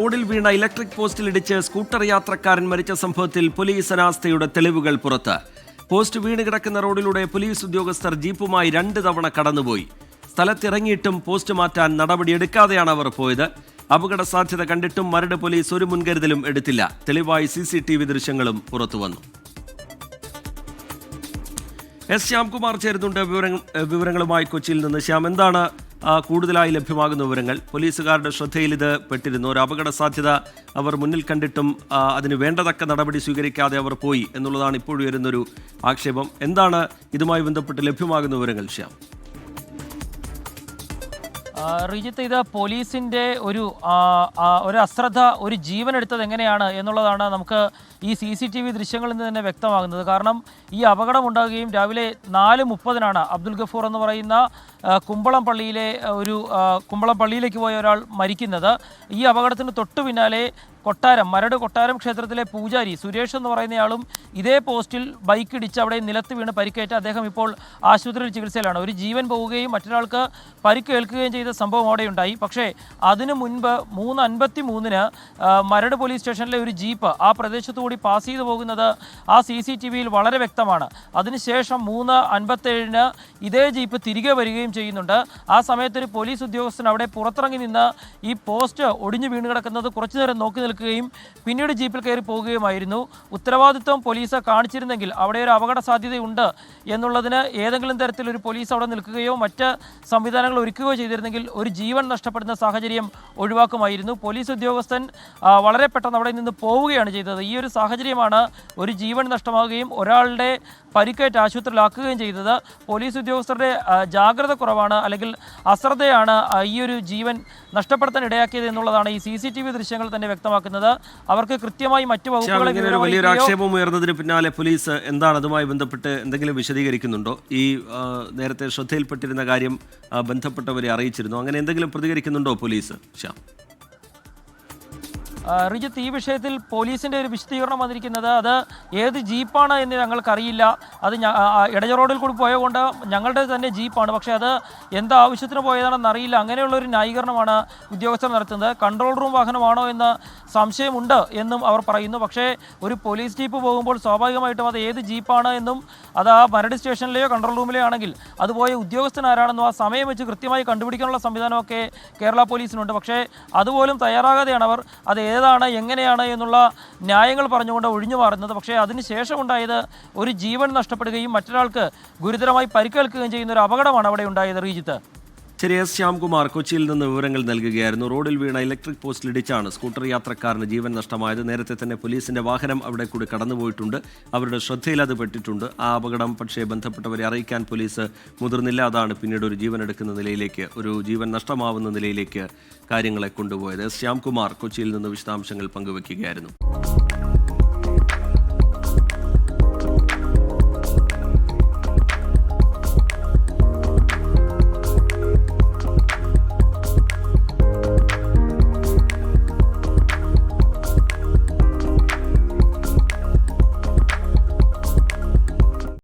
റോഡിൽ വീണ electric പോസ്റ്റിലിടിച്ച് scooter യാത്രക്കാരൻ മരിച്ച സംഭവത്തിൽ പോലീസ് അനാസ്ഥയുടെ തെളിവുകൾ പുറത്ത്. പോസ്റ്റ് വീണ് കിടക്കുന്ന റോഡിലൂടെ പോലീസ് ഉദ്യോഗസ്ഥർ ജീപ്പുമായി 2 തവണ കടന്നുപോയി. സ്ഥലത്തിറങ്ങിയിട്ടും പോസ്റ്റ് മാറ്റാൻ നടപടിയെടുക്കാതെയാണ് അവർ പോയത്. അപകട സാധ്യത കണ്ടിട്ടും മരട് പോലീസ് ഒരു മുൻകരുതലും എടുത്തില്ല. തെളിവായി CCTV ദൃശ്യങ്ങളും പുറത്തുവന്നു. എസ് ശ്യാംകുമാർ ചേരുന്നുണ്ട് വിവരങ്ങളുമായി കൊച്ചിയിൽ നിന്ന്. ശ്യാം, എന്താണ് കൂടുതലായി ലഭ്യമാകുന്ന വിവരങ്ങൾ? പോലീസുകാരുടെ ശ്രദ്ധയിൽ ഇത് പെട്ടിരുന്നു. ഒരു അപകട സാധ്യത അവർ മുന്നിൽ കണ്ടിട്ടും അതിന് വേണ്ടതക്ക നടപടി സ്വീകരിക്കാതെ അവർ പോയി എന്നുള്ളതാണ് ഇപ്പോഴും വരുന്നൊരു ആക്ഷേപം. എന്താണ് ഇതുമായി ബന്ധപ്പെട്ട് ലഭ്യമാകുന്ന വിവരങ്ങൾ, ശ്യാം? റിജിത്ത്, ഇത് പോലീസിൻ്റെ ഒരു അശ്രദ്ധ, ഒരു ജീവൻ എടുത്തത് എങ്ങനെയാണ് എന്നുള്ളതാണ് നമുക്ക് ഈ CCTV ദൃശ്യങ്ങളിൽ നിന്ന് തന്നെ വ്യക്തമാകുന്നത്. കാരണം ഈ അപകടം ഉണ്ടാകുകയും രാവിലെ 4:30 അബ്ദുൽ ഗഫൂർ എന്ന് പറയുന്ന കുമ്പളം പള്ളിയിലേക്ക് പോയ ഒരാൾ മരിക്കുന്നത്. ഈ അപകടത്തിന് തൊട്ടു പിന്നാലെ മരട് കൊട്ടാരം ക്ഷേത്രത്തിലെ പൂജാരി സുരേഷ് എന്ന് പറയുന്നയാളും ഇതേ പോസ്റ്റിൽ ബൈക്ക് ഇടിച്ച് അവിടെ നിലത്ത് വീണ് പരിക്കേറ്റ് അദ്ദേഹം ഇപ്പോൾ ആശുപത്രിയിൽ ചികിത്സയിലാണ്. ഒരു ജീവൻ പോവുകയും മറ്റൊരാൾക്ക് പരിക്കേൽക്കുകയും ചെയ്ത സംഭവം അവിടെ ഉണ്ടായി. പക്ഷേ അതിനു മുൻപ് 3:53 മരട് പോലീസ് സ്റ്റേഷനിലെ ഒരു ജീപ്പ് ആ പ്രദേശത്തുകൂടി പാസ് ചെയ്തു പോകുന്നത് ആ CCTVയിൽ വളരെ വ്യക്തമാണ്. അതിനുശേഷം 3:57 ഇതേ ജീപ്പ് തിരികെ വരികയും ചെയ്യുന്നുണ്ട്. ആ സമയത്തൊരു പോലീസ് ഉദ്യോഗസ്ഥൻ അവിടെ പുറത്തിറങ്ങി നിന്ന് ഈ പോസ്റ്റ് ഒടിഞ്ഞു വീണ് കിടക്കുന്നത് കുറച്ചു നേരം നോക്കി നിൽക്കുകയും പിന്നീട് ജീപ്പിൽ കയറി പോകുകയുമായിരുന്നു. ഉത്തരവാദിത്വം പോലീസ് കാണിച്ചിരുന്നെങ്കിൽ, അവിടെ ഒരു അപകട സാധ്യതയുണ്ട് എന്നുള്ളതിന് ഏതെങ്കിലും തരത്തിലൊരു പോലീസ് അവിടെ നിൽക്കുകയോ മറ്റ് സംവിധാനങ്ങൾ ഒരുക്കുകയോ ചെയ്തിരുന്നെങ്കിൽ ഒരു ജീവൻ നഷ്ടപ്പെടുന്ന സാഹചര്യം ഒഴിവാക്കുമായിരുന്നു. പോലീസ് ഉദ്യോഗസ്ഥൻ വളരെ പെട്ടെന്ന് അവിടെ നിന്ന് പോവുകയാണ് ചെയ്തത്. ഈ ഒരു സാഹചര്യമാണ് ഒരു ജീവൻ നഷ്ടമാവുകയും ഒരാളുടെ പരിക്കേറ്റ് ആശുപത്രിയിലാക്കുകയും ചെയ്തത്. പോലീസ് ഉദ്യോഗസ്ഥരുടെ ജാഗ്രത കുറവാണ്, അല്ലെങ്കിൽ അശ്രദ്ധയാണ് ഈ ഒരു ജീവൻ നഷ്ടപ്പെടുത്താൻ ഇടയാക്കിയത് എന്നുള്ളതാണ് ഈ CCTV ദൃശ്യങ്ങൾ തന്നെ വ്യക്തമാക്കുന്നത്. അവർക്ക് കൃത്യമായി മറ്റു വകുപ്പുകളെ വലിയൊരു ആക്ഷേപം ഉയർന്നതിന് പിന്നാലെ പോലീസ് എന്താണ് അതുമായി ബന്ധപ്പെട്ട് എന്തെങ്കിലും വിശദീകരിക്കുന്നുണ്ടോ? ഈ നേരത്തെ ശ്രദ്ധയിൽപ്പെട്ടിരുന്ന കാര്യം ബന്ധപ്പെട്ടവരെ അറിയിച്ചിരുന്നു, അങ്ങനെ എന്തെങ്കിലും പ്രതികരിക്കുന്നുണ്ടോ പോലീസ്? ശ്യാം, റിജിത്ത്, ഈ വിഷയത്തിൽ പോലീസിൻ്റെ ഒരു വിശദീകരണം വന്നിരിക്കുന്നത് അത് ഏത് ജീപ്പാണ് എന്ന് ഞങ്ങൾക്കറിയില്ല. അത് ഇടയ റോഡിൽ കൂടി പോയതുകൊണ്ട് ഞങ്ങളുടെ തന്നെ ജീപ്പാണ്, പക്ഷേ അത് എന്താവശ്യത്തിന് പോയതാണെന്ന് അറിയില്ല. അങ്ങനെയുള്ളൊരു ന്യായീകരണമാണ് ഉദ്യോഗസ്ഥർ നടത്തുന്നത്. കൺട്രോൾ റൂം വാഹനമാണോ എന്ന് സംശയമുണ്ട് എന്നും അവർ പറയുന്നു. പക്ഷേ ഒരു പോലീസ് ജീപ്പ് പോകുമ്പോൾ സ്വാഭാവികമായിട്ടും അത് ഏത് ജീപ്പാണ് എന്നും അത് ആ മരട് സ്റ്റേഷനിലെയോ കൺട്രോൾ റൂമിലെയോ ആണെങ്കിൽ അത് പോയ ഉദ്യോഗസ്ഥൻ ആരാണെന്നും ആ സമയം വെച്ച് കൃത്യമായി കണ്ടുപിടിക്കാനുള്ള സംവിധാനമൊക്കെ കേരള പോലീസിനുണ്ട്. പക്ഷേ അതുപോലും തയ്യാറാകാതെയാണ് അവർ അത് ഏതാണ് എങ്ങനെയാണ് എന്നുള്ള ന്യായങ്ങൾ പറഞ്ഞുകൊണ്ട് ഒഴിഞ്ഞു മാറുന്നത്. പക്ഷേ അതിനുശേഷം ഉണ്ടായത് ഒരു ജീവൻ നഷ്ടപ്പെടുകയും മറ്റൊരാൾക്ക് ഗുരുതരമായി പരിക്കേൽക്കുകയും ചെയ്യുന്ന ഒരു അപകടമാണ് അവിടെ ഉണ്ടായത്. റീജിത്ത്, ശരി. എസ് ശ്യാംകുമാർ കൊച്ചിയിൽ നിന്ന് വിവരങ്ങൾ നൽകുകയായിരുന്നു. റോഡിൽ വീണ ഇലക്ട്രിക് പോസ്റ്റിലിടിച്ചാണ് സ്കൂട്ടർ യാത്രക്കാരന് ജീവൻ നഷ്ടമായത്. നേരത്തെ തന്നെ പോലീസിന്റെ വാഹനം അവിടെ കൂടി കടന്നുപോയിട്ടുണ്ട്. അവരുടെ ശ്രദ്ധയിൽ അത് പെട്ടിട്ടുണ്ട്. ആ അപകടം പക്ഷേ ബന്ധപ്പെട്ടവരെ അറിയിക്കാൻ പോലീസ് മുതിർന്നില്ല. അതാണ് പിന്നീട് ഒരു ജീവൻ എടുക്കുന്ന നിലയിലേക്ക്, ഒരു ജീവൻ നഷ്ടമാവുന്ന നിലയിലേക്ക് കാര്യങ്ങളെ കൊണ്ടുപോയത്. എസ് ശ്യാംകുമാർ കൊച്ചിയിൽ നിന്ന് വിശദാംശങ്ങൾ പങ്കുവയ്ക്കുകയായിരുന്നു.